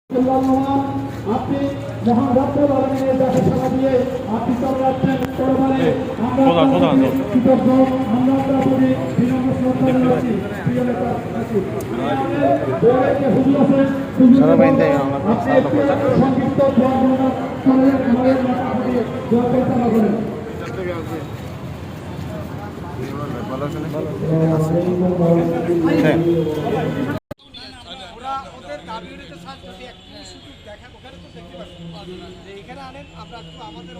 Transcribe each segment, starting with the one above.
আপনি মহান রব্বুল আলামিনের ডাকে সাড়া দিয়ে আপনি চলে যাচ্ছেন দরবারে। আমরা কৃতজ্ঞ, আমরা আপনার প্রতি বিনম্র শ্রদ্ধা জানাচ্ছি। প্রিয় নেতা আসিফ দোয়াকে হুজুর আছেন, আপনি সংক্ষিপ্ত দোয়া বর্ণনা করেন, আমাদের নেতা প্রতি দোয়া প্রার্থনা করেন। ওদের দাবি উঠেছে স্যার, যদি একটু সুযোগ দেখেন ওখানে তো দেখতে পাচ্ছি যে এখানে আনেন, আমরা একটু আমাদের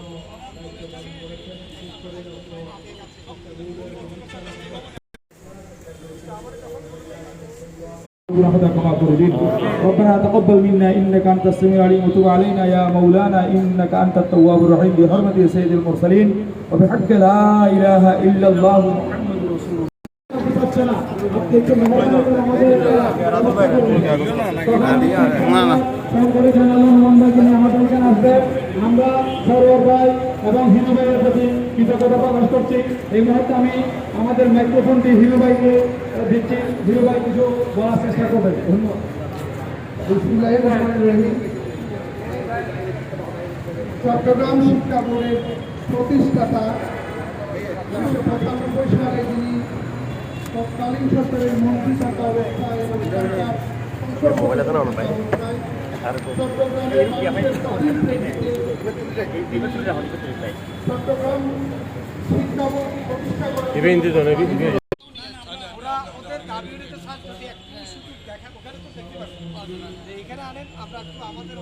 ربنا تقبل منا انك انت السميع العليم وتب علينا يا مولانا انك انت التواب الرحيم بحرمه سيد المرسلين وبحق لا اله الا الله محمد رسول الله। আমরা সরোয়ার ভাই এবং হিরু ভাইয়ের প্রতি কৃতজ্ঞতা প্রকাশ করছি। এই মুহূর্তে আমি আমাদের মাইক্রোফোনটি হিরু ভাইকে দিচ্ছি। হিরু ভাই কিছু বলার চেষ্টা করবেন। ধন্যবাদ। চট্টগ্রাম শিক্ষা বোর্ডের প্রতিষ্ঠাতা 1995 সালে যিনি তৎকালীন সরকারের মন্ত্রী থাকা অবস্থায় এবং চট্টগ্রাম শিক্ষা বোর্ড প্রতিষ্ঠা করে ওরা ওদের দাবি উঠেছে স্যার, যদি একটু সুযোগ দেখেন ওখানে তো দেখতে পাচ্ছি যে এখানে আনেন, আমরা একটু আমাদের